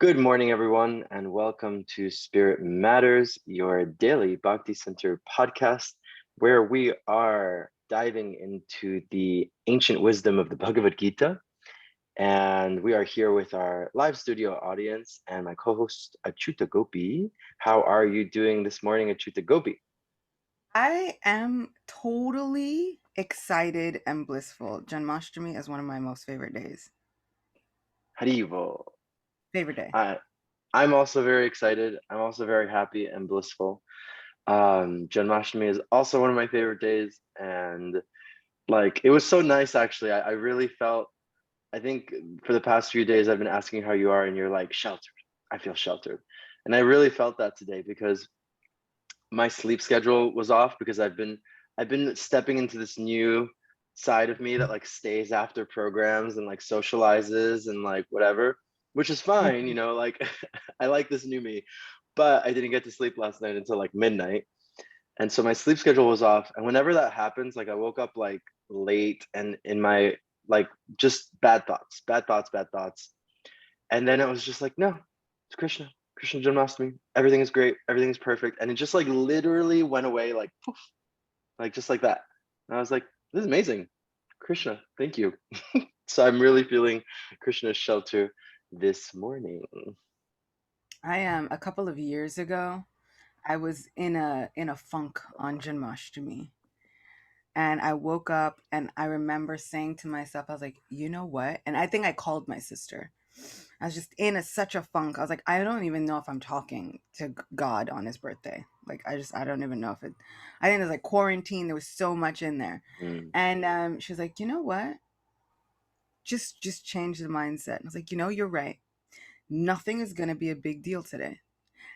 Good morning, everyone, and welcome to Spirit Matters, your daily Bhakti Center podcast, where we are diving into the ancient wisdom of the Bhagavad Gita. And we are here with our live studio audience and my co-host, Achyuta Gopi. How are you doing this morning, Achyuta Gopi? I am totally excited and blissful. Janmashtami is one of my most favorite days. Haribo. Favorite day. I'm also very excited. I'm also very happy and blissful. Janmashtami is also one of my favorite days, and it was so nice actually. I really felt, I think for the past few days I've been asking how you are, and you're like, sheltered. I feel sheltered. And I really felt that today because my sleep schedule was off because I've been stepping into this new side of me that stays after programs and socializes and whatever, which is fine, Mhm. I like this new me. But I didn't get to sleep last night until midnight. And so my sleep schedule was off. And whenever that happens, I woke up late and in my just bad thoughts, bad thoughts, bad thoughts. And then it was just like, no, it's Krishna Janmashtami. Everything is great. Everything is perfect. And it just literally went away poof, just like that. And I was like, this is amazing. Krishna, thank you. So I'm really feeling Krishna's shelter this morning. I am a couple of years ago, I was in a funk on Janmashtami. And I woke up and I remember saying to myself, I was like, you know what? And I think I called my sister. I was just in such a funk. I was like, I don't even know if I'm talking to God on his birthday. I don't even know if it, I think it was like quarantine. There was so much in there. Mm. And she was like, you know what? Just change the mindset. And I was like, you're right. Nothing is going to be a big deal today.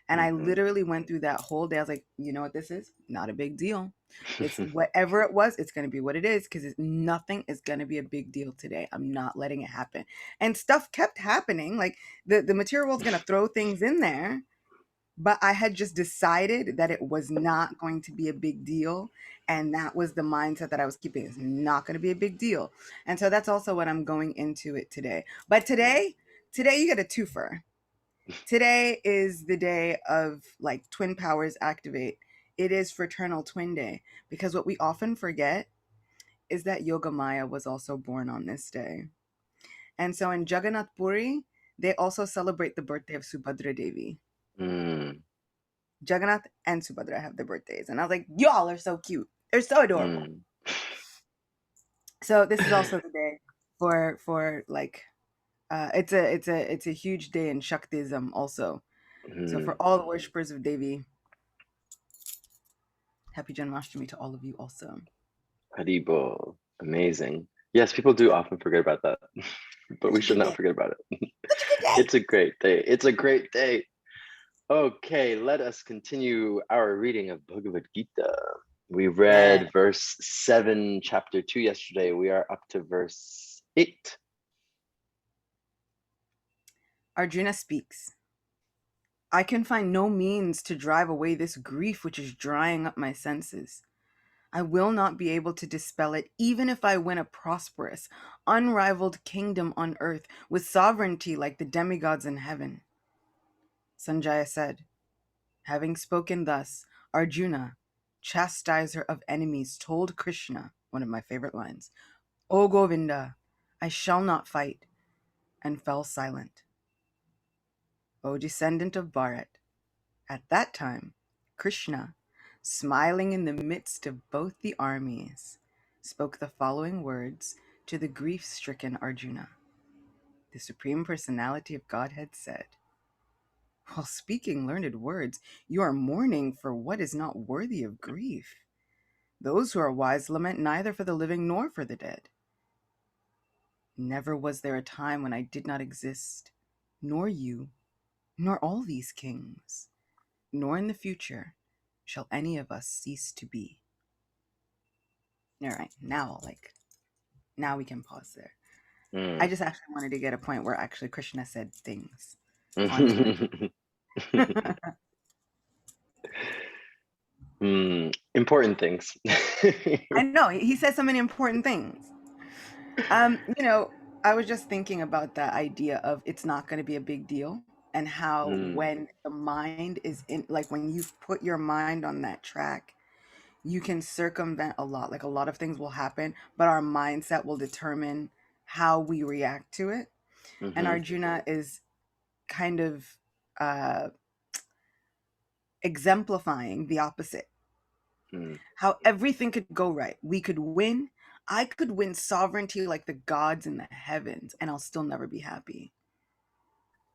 And I Mm-hmm. literally went through that whole day. I was like, you know what this is? Not a big deal. It's whatever it was, it's going to be what it is because nothing is going to be a big deal today. I'm not letting it happen. And stuff kept happening. Like the material was going to throw things in there, but I had just decided that it was not going to be a big deal. And that was the mindset that I was keeping. It's not going to be a big deal. And so that's also what I'm going into it today. But today you get a twofer. Today is the day of twin powers activate. It is fraternal twin day because what we often forget is that Yoga Maya was also born on this day. And so in Jagannath Puri, they also celebrate the birthday of Subhadra Devi. Mm. Jagannath and Subhadra have their birthdays. And I was like, y'all are so cute. They're so adorable. Mm. So this is also the day for it's a huge day in Shaktism also. So Mm. for all the worshippers of Devi, happy Janmashtami to all of you also. Haribo. Amazing. Yes, people do often forget about that, but Such we a should good not day. forget about it. Such a good day. It's a great day. It's a great day. Okay, let us continue our reading of Bhagavad Gita. We Yeah. read verse 7, chapter 2 yesterday. We are up to verse 8. Arjuna speaks. I can find no means to drive away this grief which is drying up my senses. I will not be able to dispel it, even if I win a prosperous, unrivaled kingdom on earth with sovereignty like the demigods in heaven. Sanjaya said, having spoken thus, Arjuna, chastiser of enemies, told Krishna, one of my favorite lines, O Govinda, I shall not fight, and fell silent. O descendant of Bharat, at that time, Krishna, smiling in the midst of both the armies, spoke the following words to the grief-stricken Arjuna. The Supreme Personality of Godhead said, while speaking learned words, you are mourning for what is not worthy of grief. Those who are wise lament neither for the living nor for the dead. Never was there a time when I did not exist, nor you, nor all these kings, nor in the future shall any of us cease to be. All right, now we can pause there. I Mm. just actually wanted to get a point where actually Krishna said things on time. Important things. I know he says so many important things. Um, you know, I was just thinking about the idea of it's not going to be a big deal, and how mm, when the mind is in, like when you put your mind on that track, you can circumvent a lot. Like a lot of things will happen, but our mindset will determine how we react to it. And mm-hmm, Arjuna is kind of uh, exemplifying the opposite. mm, How everything could go right. We could win. I could win sovereignty like the gods in the heavens, and I'll still never be happy.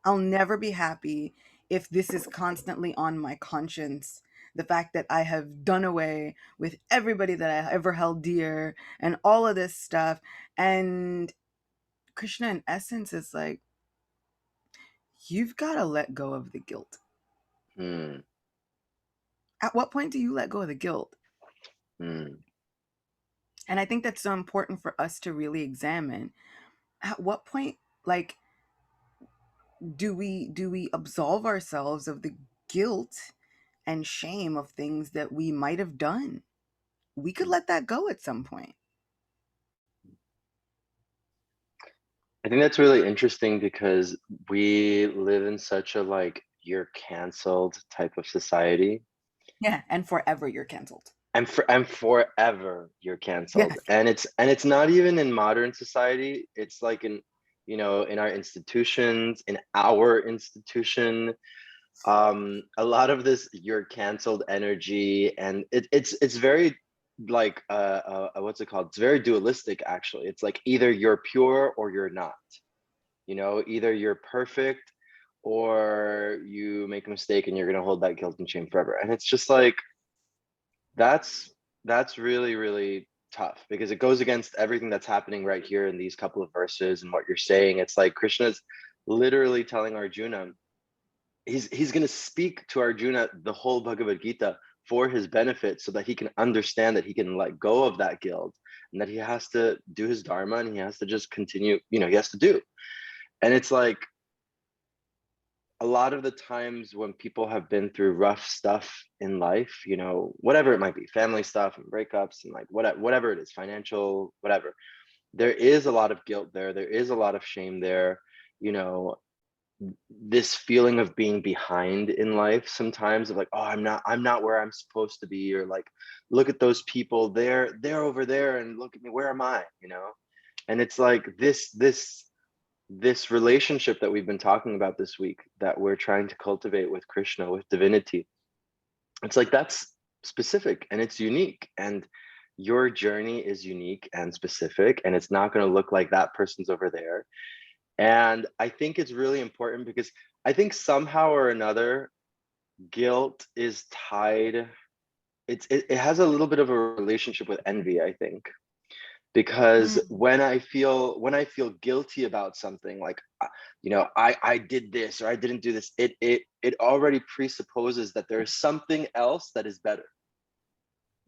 I'll never be happy if this is constantly on my conscience. The fact that I have done away with everybody that I ever held dear and all of this stuff. And Krishna, in essence, is like, you've got to let go of the guilt. mm, At what point do you let go of the guilt? mm. And I think that's so important for us to really examine. At what point, like, do we absolve ourselves of the guilt and shame of things that we might have done? We could let that go at some point. I think that's really interesting because we live in such a like you're canceled type of society. Yeah, and forever you're canceled. And forever you're Yeah. canceled. And it's not even in modern society. It's like in, in our institutions, in our institution, a lot of this you're canceled energy, and it's very like what's it called? It's very dualistic actually. It's like either you're pure or you're not. Either you're perfect or you make a mistake and you're going to hold that guilt and shame forever. And it's just like that's that's really really tough because it goes against everything that's happening right here in these couple of verses and what you're saying. It's like Krishna's literally telling Arjuna, he's going to speak to Arjuna the whole Bhagavad Gita for his benefit so that he can understand that he can let go of that guilt and that he has to do his dharma and he has to just continue, he has to do. And it's like a lot of the times when people have been through rough stuff in life, whatever it might be, family stuff and breakups and like whatever it is, financial, whatever, there is a lot of guilt there. There is a lot of shame there. You know, this feeling of being behind in life sometimes of like, oh, I'm not where I'm supposed to be, or like, look at those people, they're over there, and look at me, where am I? And it's like this relationship that we've been talking about this week that we're trying to cultivate with Krishna, with divinity. It's like that's specific and it's unique, and your journey is unique and specific, and it's not going to look like that person's over there. And I think it's really important because I think somehow or another guilt is tied, it has a little bit of a relationship with envy, I think, because Mm, when I feel guilty about something, like I did this or I didn't do this, it already presupposes that there's something else that is better.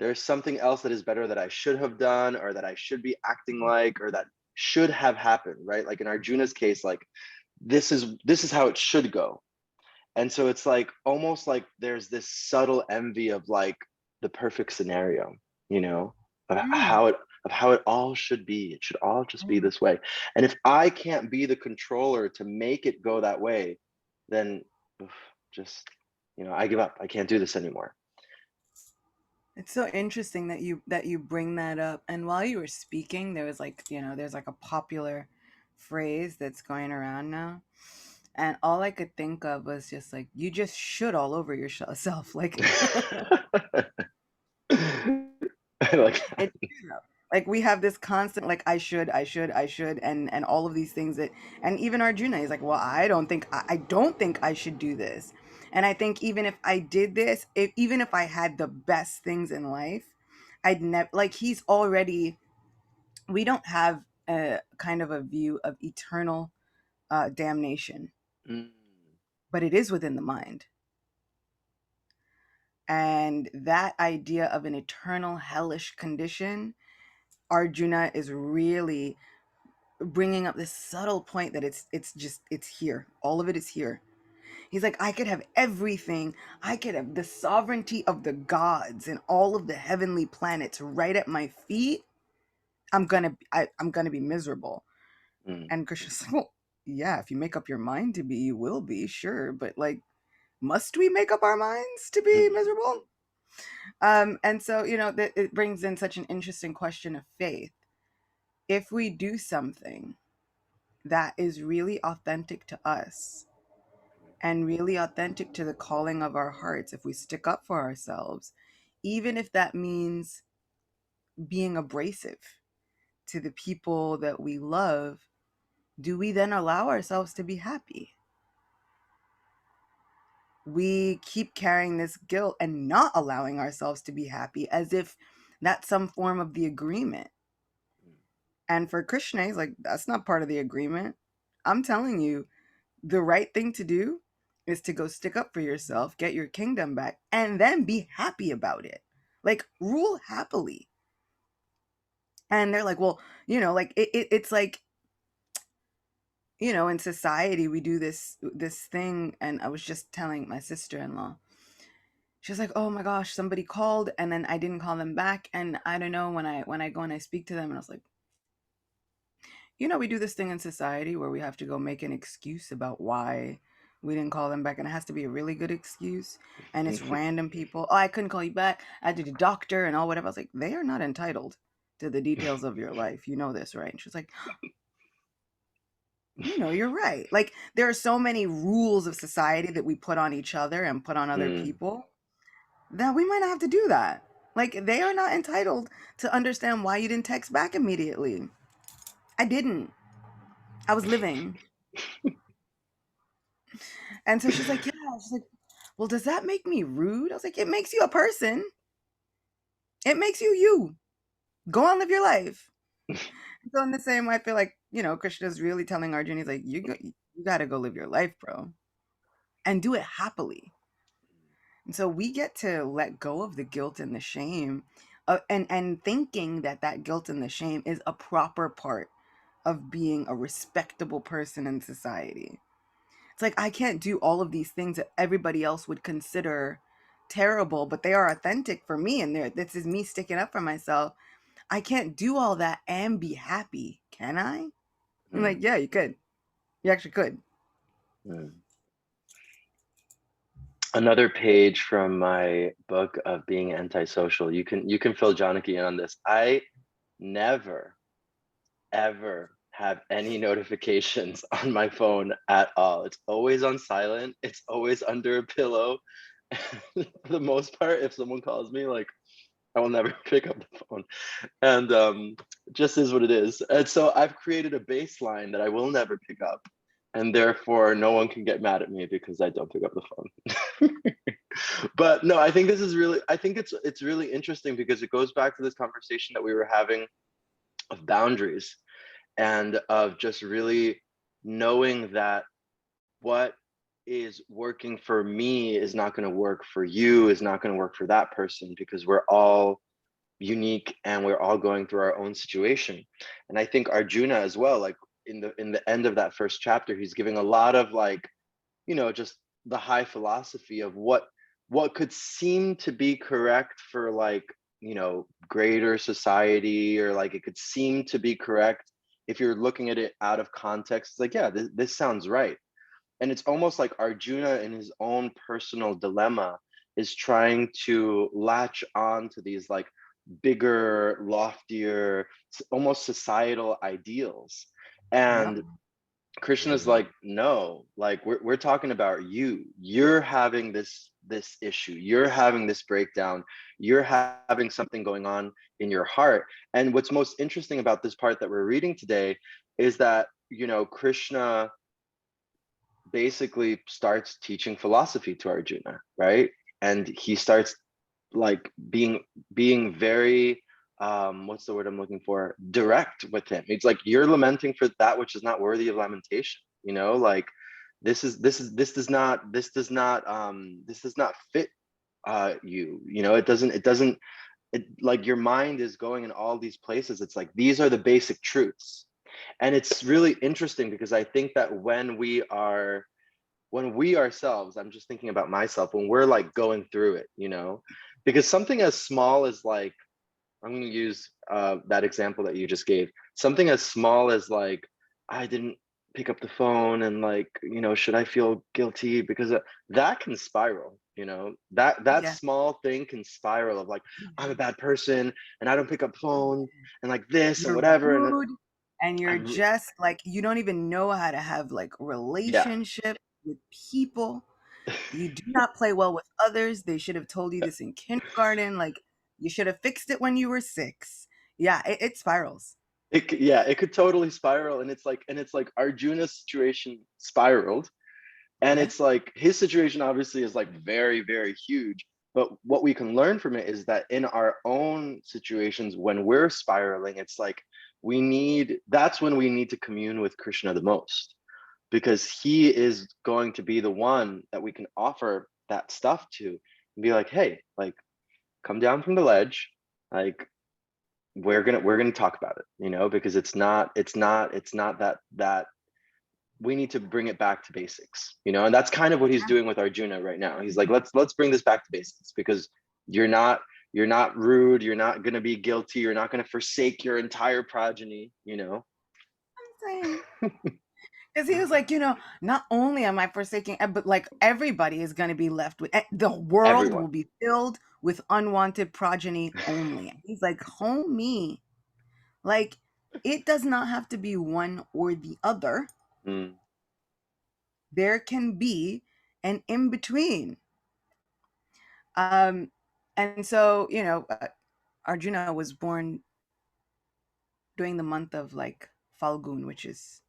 There's something else that is better that I should have done, or that I should be acting like, or that should have happened, right? Like in Arjuna's case, like this is how it should go. And so it's like almost like there's this subtle envy of like the perfect scenario, you know, of mm, how it of how it all should be. It should all just be mm. this way. And if I can't be the controller to make it go that way, then oof, just I give up. I can't do this anymore. It's so interesting that you bring that up. And while you were speaking, there was like, there's like a popular phrase that's going around now. And all I could think of was just like, you just should all over yourself. Like, I like that. it's true. Like we have this constant like I should and all of these things that, and even Arjuna is like, well, I don't think I should do this. And I think even if I did this, even if I had the best things in life, I'd never, like, he's already, we don't have a kind of a view of eternal damnation, Mm, but it is within the mind. And that idea of an eternal hellish condition, Arjuna is really bringing up this subtle point that it's here. All of it is here. He's like, I could have everything. I could have the sovereignty of the gods and all of the heavenly planets right at my feet. I'm gonna be miserable. mm, And Krishna's like, well, yeah, if you make up your mind to be, you will be, sure. But like, must we make up our minds to be Mm, miserable? And so, it brings in such an interesting question of faith. If we do something that is really authentic to us and really authentic to the calling of our hearts, if we stick up for ourselves, even if that means being abrasive to the people that we love, do we then allow ourselves to be happy? We keep carrying this guilt and not allowing ourselves to be happy as if that's some form of the agreement. And for Krishna, he's like, that's not part of the agreement. I'm telling you, the right thing to do is to go stick up for yourself, get your kingdom back, and then be happy about it. Like, rule happily. And they're like, well, like it's like, in society we do this thing. And I was just telling my sister-in-law, she was like, oh my gosh, somebody called and then I didn't call them back. And I don't know, when I go and I speak to them, and I was like, we do this thing in society where we have to go make an excuse about why we didn't call them back, and it has to be a really good excuse. And it's mm, random people. Oh, I couldn't call you back. I did a doctor and all whatever. I was like, they are not entitled to the details of your life. You know this, right? And she was like, you're right. Like, there are so many rules of society that we put on each other and put on other mm, people that we might not have to do that. Like, they are not entitled to understand why you didn't text back immediately. I didn't. I was living. And so she's like, yeah. She's like, well, does that make me rude? I was like, it makes you a person. It makes you you. Go on, live your life. So in the same way, I feel like, Krishna's really telling Arjuna, he's like, you got to go live your life, bro, and do it happily. And so we get to let go of the guilt and the shame, and thinking that that guilt and the shame is a proper part of being a respectable person in society. It's like, I can't do all of these things that everybody else would consider terrible, but they are authentic for me. And this is me sticking up for myself. I can't do all that and be happy. Can I? I'm like, mm, yeah, you could. You actually could. mm. Another page from my book of being antisocial. You can fill Janaki in on this. I never ever have any notifications on my phone at all. It's always on silent. It's always under a pillow. For the most part, if someone calls me, like, I will never pick up the phone. And just is what it is. And so I've created a baseline that I will never pick up. And therefore no one can get mad at me because I don't pick up the phone. But no, I think this is really, I think it's really interesting because it goes back to this conversation that we were having of boundaries and of just really knowing that what is working for me is not going to work for you, is not going to work for that person, because we're all unique and we're all going through our own situation. And I think Arjuna as well, like in the end of that first chapter, he's giving a lot of, like, just the high philosophy of what could seem to be correct for, like, greater society, or like it could seem to be correct if you're looking at it out of context. It's like, yeah, this sounds right. And it's almost like Arjuna in his own personal dilemma is trying to latch on to these, like, bigger, loftier, almost societal ideals. Yep. And Krishna's like, no, like, we're talking about you. You're having this issue. You're having this breakdown. You're having something going on in your heart. And what's most interesting about this part that we're reading today is that, Krishna basically starts teaching philosophy to Arjuna, right? And he starts, like, being very, what's the word I'm looking for, direct with him. It's like, you're lamenting for that which is not worthy of lamentation, like, this does not fit you. Like, your mind is going in all these places. It's like, these are the basic truths. And it's really interesting because I think that when we ourselves, I'm just thinking about myself, when we're, like, going through it, because something as small as, like, I'm going to use that example that you just gave, something as small as, like, I didn't pick up the phone and like, should I feel guilty because that can spiral, that Yeah. small thing can spiral of like, I'm a Yeah. bad person and I don't pick up phone and like this and You're whatever. And rude and you're I'm just like you don't even know how to have like yeah. relationship with people. You do not play well with others. They should have told you this in kindergarten. Like you should have fixed it when you were 6. Yeah, it spirals. Yeah, it could totally spiral. And it's like Arjuna's situation spiraled. And Yeah. it's like his situation obviously is like very, very huge. But what we can learn from it is that in our own situations, when we're spiraling, it's like that's when we need to commune with Krishna the most, because he is going to be the one that we can offer that stuff to and be like, hey, like, come down from the ledge. Like, we're gonna talk about it, because it's not that we need to bring it back to basics, and that's kind of what he's doing with Arjuna right now. He's like, let's bring this back to basics, because you're not you're not rude, you're not going to be guilty, you're not going to forsake your entire progeny. I'm saying. Because he was like, not only am I forsaking, but like everybody is going to be left with, the world Everyone. will be filled with unwanted progeny only. And he's like, homie, like it does not have to be one or the other. Mm, There can be an in between. Um, and so, Arjuna was born during the month of like Falgun, which is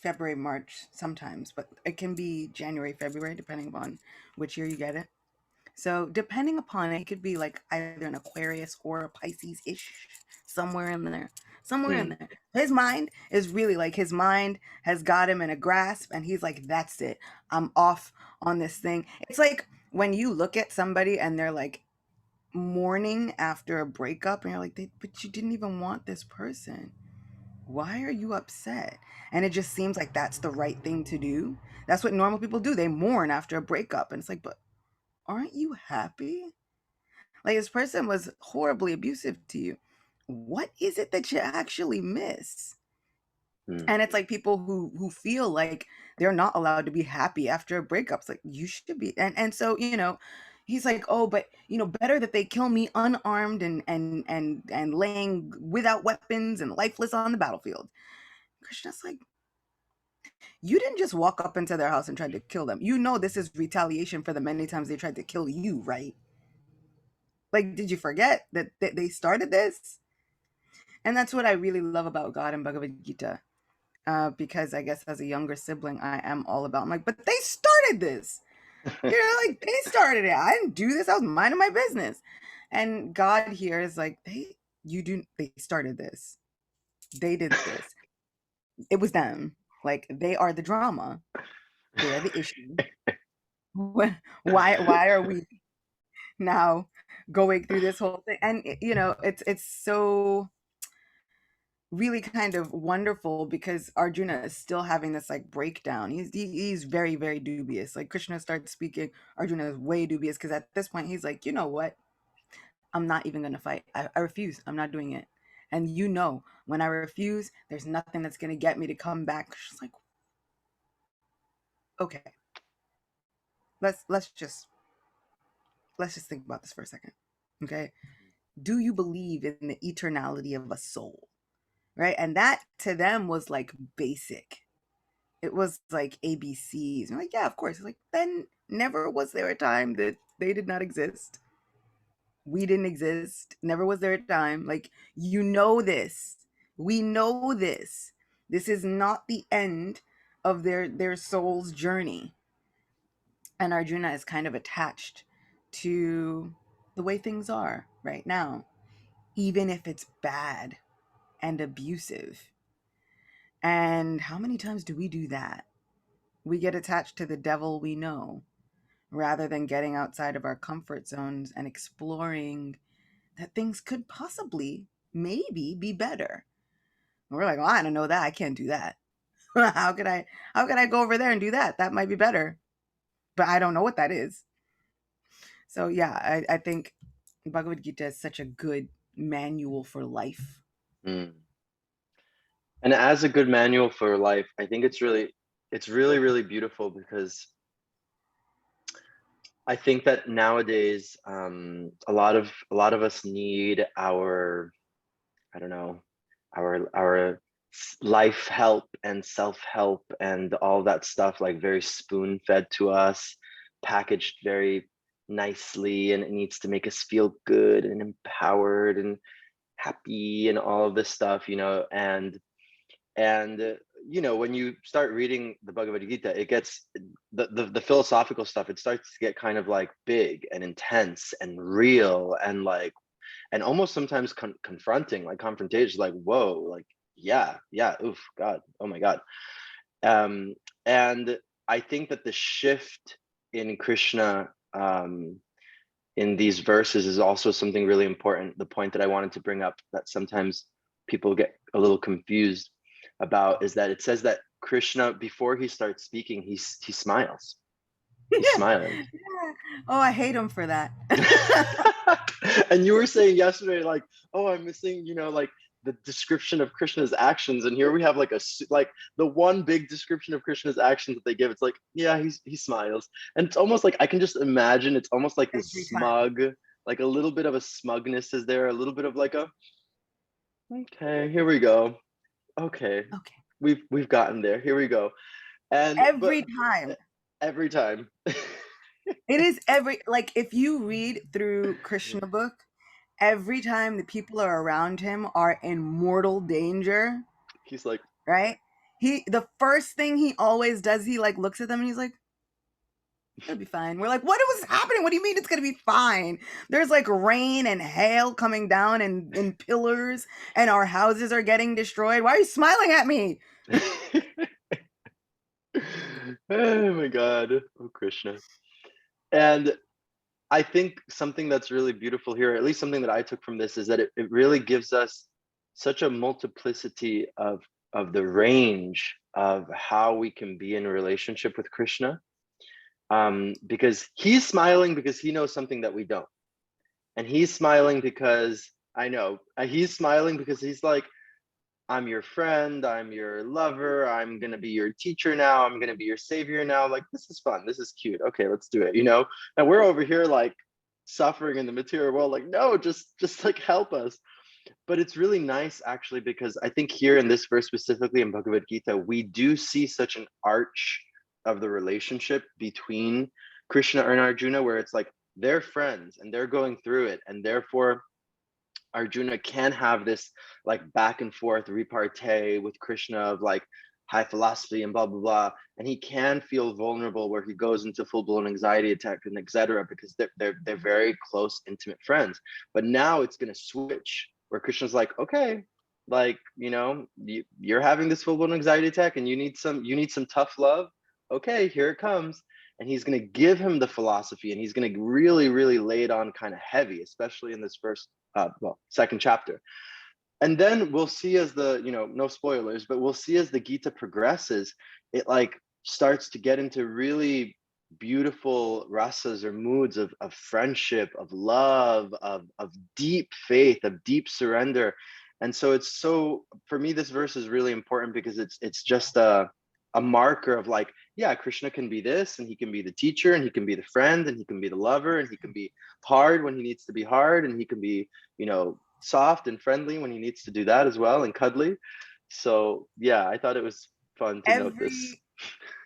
February, March sometimes, but it can be January, February, depending upon which year you get it. So depending upon it, it could be like either an Aquarius or a Pisces ish, somewhere in there. Somewhere in mm, there. His mind is really like his mind has got him in a grasp, and he's like, that's it. I'm off on this thing. It's like when you look at somebody and they're like mourning after a breakup, and you're like, but you didn't even want this person. Why are you upset? And it just seems like that's the right thing to do. That's what normal people do. They mourn after a breakup. And it's like, but aren't you happy? Like this person was horribly abusive to you. What is it that you actually miss? mm, And it's like people who feel like they're not allowed to be happy after a breakup. It's like you should be. And so, he's like, oh, but better that they kill me unarmed and laying without weapons and lifeless on the battlefield. Krishna's like, you didn't just walk up into their house and try to kill them. You know this is retaliation for the many times they tried to kill you, right? Like, did you forget that they started this? And that's what I really love about God and Bhagavad Gita. Because I guess as a younger sibling, I am all about. I'm like, but they started this. Like they started it. I didn't do this. I was minding my business. And God here is like, they started this. They did this. It was them. Like they are the drama. They are the issue. Why are we now going through this whole thing? And it's so really kind of wonderful because Arjuna is still having this like breakdown. He's very, very dubious. Like Krishna starts speaking, Arjuna is way dubious because at this point he's like, you know what? I'm not even gonna fight. I refuse. I'm not doing it. And when I refuse, there's nothing that's gonna get me to come back. She's like, okay, let's just think about this for a second. Okay. Do you believe in the eternality of a soul? Right. And that to them was like basic. It was like ABCs. I'm like, yeah, of course. It's like, then never was there a time that they did not exist. We didn't exist. Never was there a time. Like, this. We know this. This is not the end of their soul's journey. And Arjuna is kind of attached to the way things are right now, even if it's bad and abusive. And how many times do we do that? We get attached to the devil we know rather than getting outside of our comfort zones and exploring that things could possibly, maybe be better. And we're like, well, I don't know that. I can't do that. How could I go over there and do that? That might be better. But I don't know what that is. So yeah, I think Bhagavad Gita is such a good manual for life. mm. And as a good manual for life, I think it's really, really beautiful because I think that nowadays, a lot of us need our, I don't know, our life help and self help and all that stuff, like very spoon fed to us, packaged very nicely, and it needs to make us feel good and empowered and happy and all of this stuff, you know. And you know, when you start reading the Bhagavad Gita, it gets the philosophical stuff, it starts to get kind of like big and intense and real and like, and almost sometimes confronting, like confrontation, like whoa, like yeah, yeah, oof, god, oh my god. um and I think that the shift in Krishna, in these verses, is also something really important. The point that I wanted to bring up, that sometimes people get a little confused about, is that it says that Krishna, before he starts speaking, he smiles. He's smiling. Oh, I hate him for that. And you were saying yesterday, like, oh, I'm missing, you know, like the description of Krishna's actions, and here we have like like the one big description of Krishna's actions that they give. It's like, yeah, he smiles, and it's almost like I can just imagine. It's almost like this Every time. smug, like a little bit of a smugness is there, a little bit of like a, okay, here we go, okay, Okay. we've gotten there, here we go, and but Every time. every time. It is every, like, if you read through Krishna book, every time the people are around him are in mortal danger, He's like, right? The first thing he always does, he like looks at them and he's like, it'll be fine. We're like, what was happening? What do you mean it's gonna be fine? There's like rain and hail coming down in pillars, and our houses are getting destroyed. Why are you smiling at me? oh my god, oh Krishna. And I think something that's really beautiful here, at least something that I took from this, is that it really gives us such a multiplicity of the range of how we can be in a relationship with Krishna. Because he's smiling because he knows something that we don't, and he's smiling because I know, he's smiling because he's like, I'm your friend, I'm your lover, I'm gonna be your teacher now, I'm gonna be your savior now. Like, this is fun, this is cute. Okay, let's do it, you know? And we're over here like suffering in the material world, like, no, just like help us. But it's really nice actually, because I think here in this verse specifically in Bhagavad Gita, we do see such an arch of the relationship between Krishna and Arjuna, where it's like they're friends and they're going through it, and therefore Arjuna can have this like back and forth repartee with Krishna of like high philosophy and blah blah blah, and he can feel vulnerable where he goes into full blown anxiety attack and etc. because they're very close, intimate friends. But now it's gonna switch where Krishna's like, okay, like, you know, you're having this full blown anxiety attack and you need some tough love. Okay, here it comes. And he's going to give him the philosophy, and he's going to really really lay it on kind of heavy, especially in this first second chapter. And then we'll see as the, you know, no spoilers, but we'll see as the Gita progresses, it like starts to get into really beautiful rasas or moods of friendship, of love, of deep faith, of deep surrender. And so it's so, for me, this verse is really important because it's just a marker of like, yeah, Krishna can be this, and he can be the teacher, and he can be the friend, and he can be the lover, and he can be hard when he needs to be hard, and he can be, you know, soft and friendly when he needs to do that as well, and cuddly. So yeah, I thought it was fun to note this.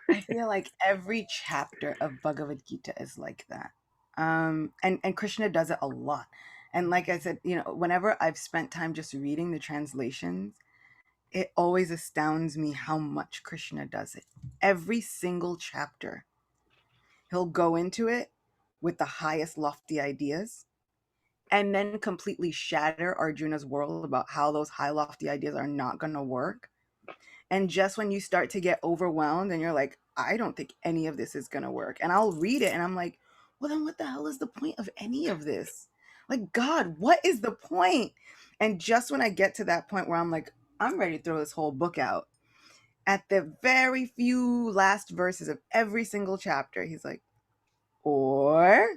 Every I feel like every chapter of Bhagavad Gita is like that. And Krishna does it a lot. And like I said, whenever I've spent time just reading the translations, it always astounds me how much Krishna does it. Every single chapter, he'll go into it with the highest lofty ideas and then completely shatter Arjuna's world about how those high lofty ideas are not going to work. And just when you start to get overwhelmed and you're like, I don't think any of this is going to work. And I'll read it and I'm like, well, then what the hell is the point of any of this? Like, God, what is the point? And just when I get to that point where I'm like, I'm ready to throw this whole book out, at the very few last verses of every single chapter, he's like, or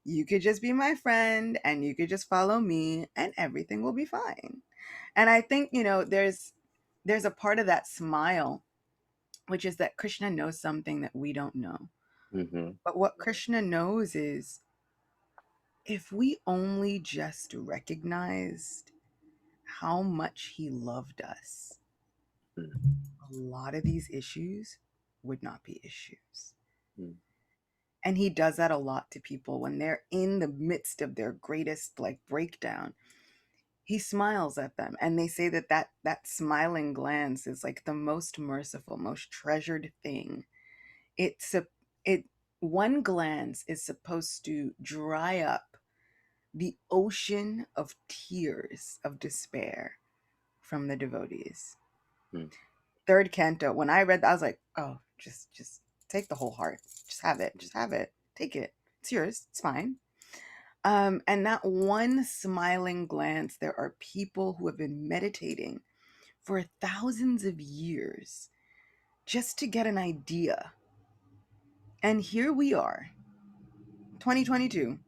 you could just be my friend and you could just follow me and everything will be fine. And I think, there's there's a part of that smile, which is that Krishna knows something that we don't know. Mm-hmm. But what Krishna knows is, if we only just recognized how much he loved us, a lot of these issues would not be issues. Mm-hmm. And he does that a lot to people when they're in the midst of their greatest like breakdown. He smiles at them, and they say that that smiling glance is like the most merciful, most treasured thing. It's a it One glance is supposed to dry up the ocean of tears of despair from the devotees. Third canto, when I read that, I was like, oh, just take the whole heart. Just have it. Just have it. Take it. It's yours. It's fine. And that one smiling glance, there are people who have been meditating for thousands of years just to get an idea. And here we are, 2022.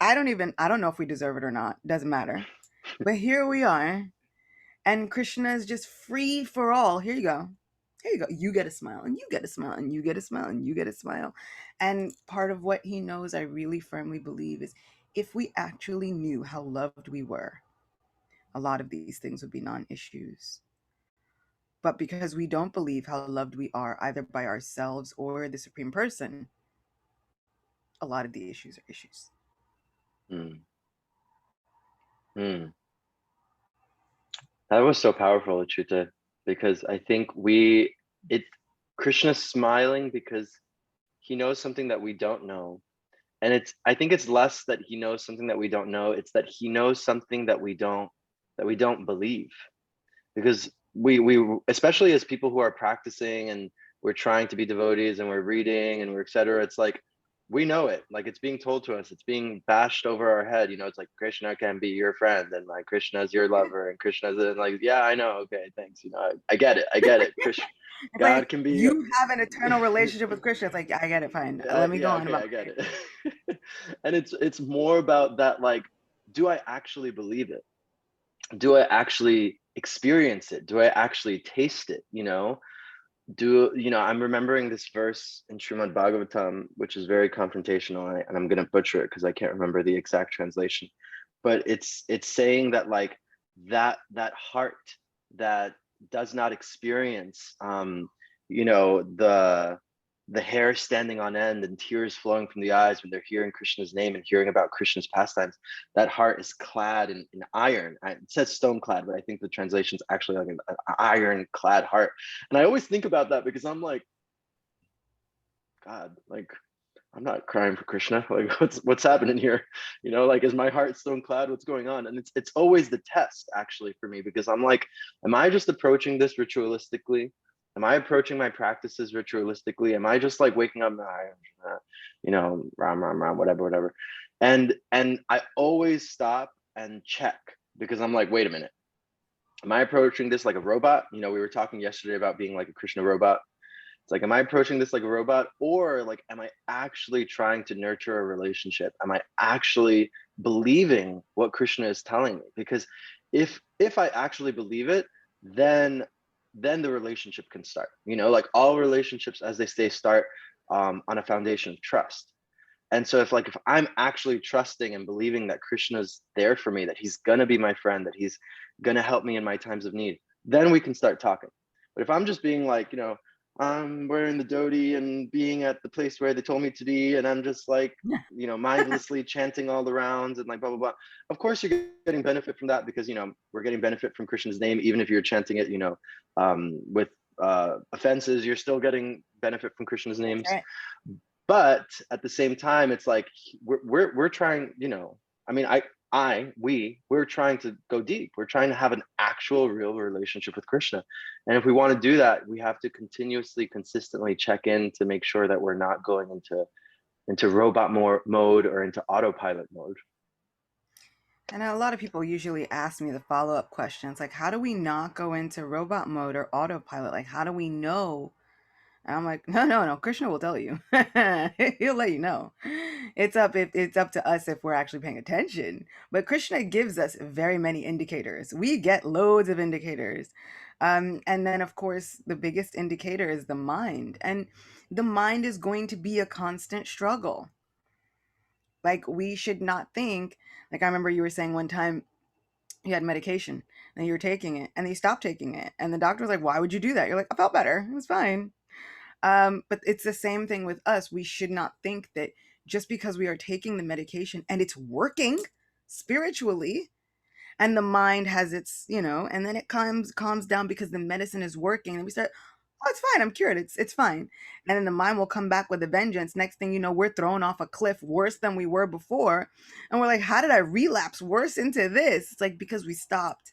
I don't know if we deserve it or not. Doesn't matter. But here we are, and Krishna is just free for all. Here you go. Here you go. You get a smile, and you get a smile, and you get a smile, and you get a smile. And part of what he knows, I really firmly believe, is if we actually knew how loved we were, a lot of these things would be non issues. But because we don't believe how loved we are, either by ourselves or the Supreme Person, a lot of the issues are issues. Mm-hmm. Mm. That was so powerful, Achute, because I think it Krishna's smiling because he knows something that we don't know. And I think it's less that he knows something that we don't know, it's that he knows something that we don't believe. Because we especially as people who are practicing and we're trying to be devotees and we're reading and we're etc. It's like we know it, like it's being told to us, it's being bashed over our head, it's like Krishna can be your friend and like Krishna is your lover and Krishna's like, yeah, I know, okay, thanks, I get it, Krishna, It's God like can be you have an eternal relationship with Krishna. It's like, I get it, fine. yeah, Let me go yeah, on okay, about I my get day. it. And it's more about that, like, do I actually believe it? Do I actually experience it? Do I actually taste it? I'm remembering this verse in Srimad Bhagavatam, which is very confrontational, and I'm going to butcher it because I can't remember the exact translation. But it's saying that like that heart that does not experience, the hair standing on end and tears flowing from the eyes when they're hearing Krishna's name and hearing about Krishna's pastimes. That heart is clad in iron. It says stone clad, but I think the translation is actually like an iron clad heart. And I always think about that because I'm like, God, like I'm not crying for Krishna. Like what's happening here? Like is my heart stone clad? What's going on? And it's always the test actually for me, because I'm like, am I just approaching this ritualistically? Am I approaching my practices ritualistically? Am I just like waking up, ram ram ram, whatever. And I always stop and check, because I'm like, wait a minute. Am I approaching this like a robot? We were talking yesterday about being like a Krishna robot. It's like, am I approaching this like a robot, or like, am I actually trying to nurture a relationship? Am I actually believing what Krishna is telling me? Because if I actually believe it, then the relationship can start. Like all relationships as they start on a foundation of trust. And so if I'm actually trusting and believing that Krishna's there for me, that he's gonna be my friend, that he's gonna help me in my times of need, then we can start talking. But if I'm just being like, I'm wearing the dhoti and being at the place where they told me to be, and I'm just like, mindlessly chanting all the rounds and like blah blah blah. Of course, you're getting benefit from that, because we're getting benefit from Krishna's name, even if you're chanting it, with offenses, you're still getting benefit from Krishna's That's names. right. But at the same time, it's like we're trying, I mean, we're trying to go deep. We're trying to have an actual real relationship with Krishna. And if we want to do that, we have to continuously, consistently check in to make sure that we're not going into robot mode or into autopilot mode. And a lot of people usually ask me the follow-up questions like, how do we not go into robot mode or autopilot? Like, how do we know? And I'm like, no, Krishna will tell you. He'll let you know. It's up to us if we're actually paying attention. But Krishna gives us very many indicators. We get loads of indicators. And then of course the biggest indicator is the mind. And the mind is going to be a constant struggle. Like we should not think, like I remember you were saying one time you had medication and you were taking it and you stopped taking it. And the doctor was like, why would you do that? You're like, I felt better. It was fine. But it's the same thing with us. We should not think that just because we are taking the medication and it's working spiritually, and the mind has its, and then it calms down because the medicine is working, and we start, oh, it's fine, I'm cured, it's fine. And then the mind will come back with a vengeance. Next thing you know, we're thrown off a cliff worse than we were before. And we're like, how did I relapse worse into this? It's like because we stopped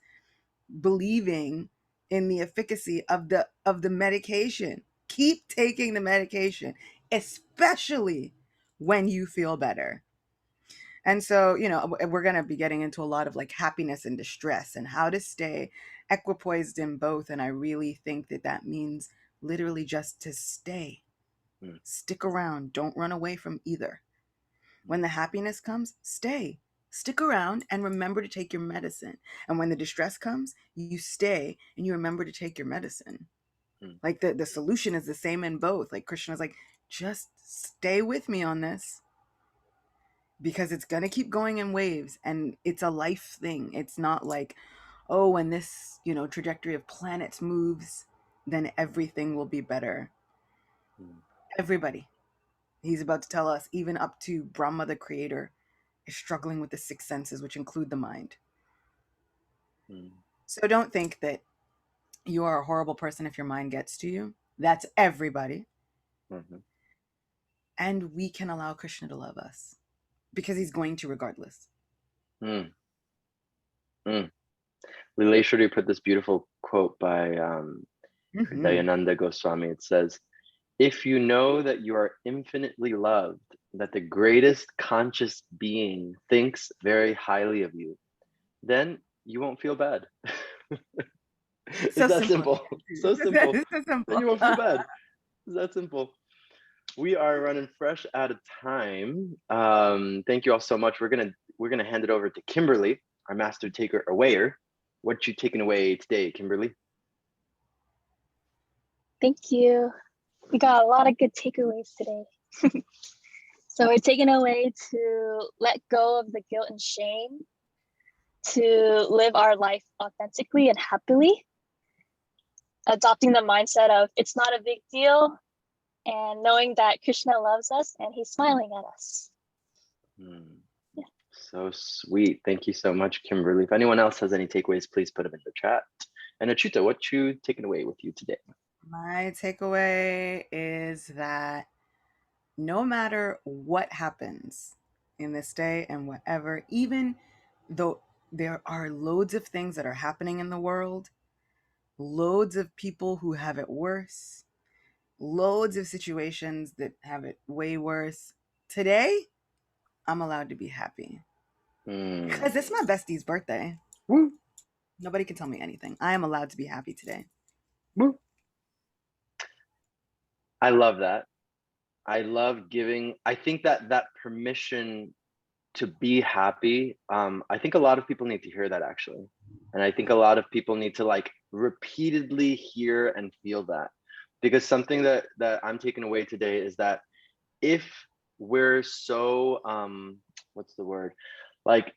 believing in the efficacy of the medication. Keep taking the medication, especially when you feel better. And so, we're going to be getting into a lot of like happiness and distress and how to stay equipoised in both. And I really think that that means literally just to stay, Mm. stick around, don't run away from either. When the happiness comes, stay. Stick around and remember to take your medicine. And when the distress comes, you stay and you remember to take your medicine. Mm. Like the solution is the same in both. Like Krishna's like, just stay with me on this because it's going to keep going in waves and it's a life thing. It's not like, oh, when this, trajectory of planets moves, then everything will be better. Mm. Everybody, he's about to tell us, even up to Brahma, the creator, is struggling with the six senses, which include the mind. Mm. So don't think that you are a horrible person if your mind gets to you. That's everybody. Mm-hmm. And we can allow Krishna to love us because he's going to regardless. Mm. Mm. Lileshwari put this beautiful quote by Mm-hmm. Dayananda Goswami. It says, if you know that you are infinitely loved, that the greatest conscious being thinks very highly of you, then you won't feel bad. It's So that simple. simple. So simple. It's so Then simple. you won't feel bad. It's that simple. We are running fresh out of time. Thank you all so much. We're gonna hand it over to Kimberly, our master taker awayer. What you taking away today, Kimberly? Thank you. We got a lot of good takeaways today. So we're taking away to let go of the guilt and shame, to live our life authentically and happily, adopting the mindset of it's not a big deal, and knowing that Krishna loves us and he's smiling at us. Yeah. So sweet. Thank you so much, Kimberly. If anyone else has any takeaways, please put them in the chat. And Achyuta, what you taking away with you today? My takeaway is that no matter what happens in this day and whatever, even though there are loads of things that are happening in the world, loads of people who have it worse, loads of situations that have it way worse, today I'm allowed to be happy because it's my bestie's birthday. Woo. Nobody can tell me anything. I am allowed to be happy today. Woo. I love that. I love giving. I think that permission to be happy. I think a lot of people need to hear that actually, and I think a lot of people need to like repeatedly hear and feel that, because something that I'm taking away today is that if we're so what's the word, like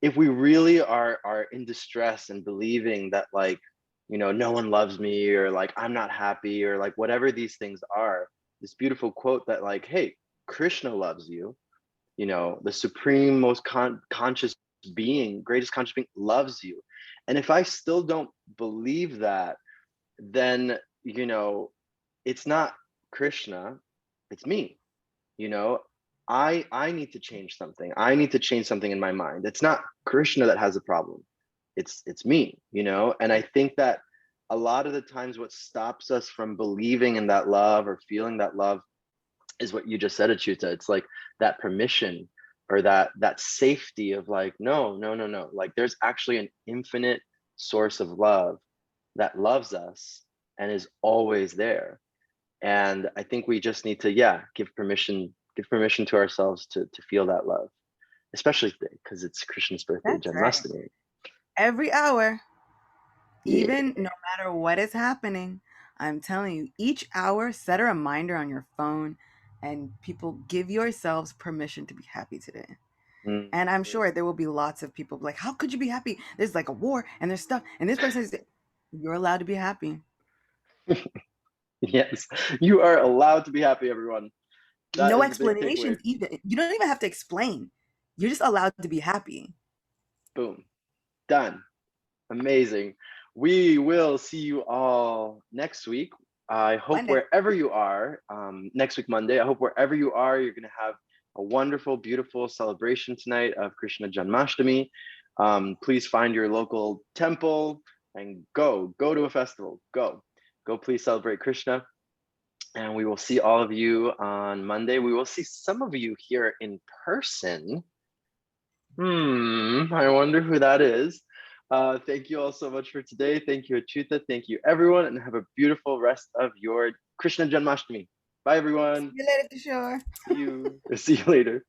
if we really are in distress and believing that like no one loves me or like I'm not happy or like whatever these things are, this beautiful quote that like, hey, Krishna loves you, the supreme most conscious being, greatest conscious being loves you. And if I still don't believe that, then it's not Krishna, it's me. I need to change something. I need to change something in my mind. It's not Krishna that has a problem, it's me. And I think that a lot of the times what stops us from believing in that love or feeling that love is what you just said, Achyuta. It's like that permission or that safety of like, no, like there's actually an infinite source of love that loves us and is always there. And I think we just need to, give permission to ourselves to feel that love, especially today because it's Krishna's birthday, That's right. Janmashtami. Every hour, Yeah. even no matter what is happening, I'm telling you, each hour, set a reminder on your phone and people give yourselves permission to be happy today. Mm. And I'm sure there will be lots of people like, how could you be happy? There's like a war and there's stuff. And this person is, you're allowed to be happy. Yes, you are allowed to be happy, everyone. That No is the big takeaway. explanations even. You don't even have to explain. You're just allowed to be happy. Boom. Done. Amazing. We will see you all next week. I hope Monday. wherever you are, next week, Monday, I hope wherever you are, you're going to have a wonderful, beautiful celebration tonight of Krishna Janmashtami. Please find your local temple and go to a festival. Go, please celebrate Krishna. And we will see all of you on Monday. We will see some of you here in person. I wonder who that is. Thank you all so much for today. Thank you, Achyuta. Thank you, everyone, and have a beautiful rest of your Krishna Janmashtami. Bye, everyone. See you later, for sure. See you. See you later.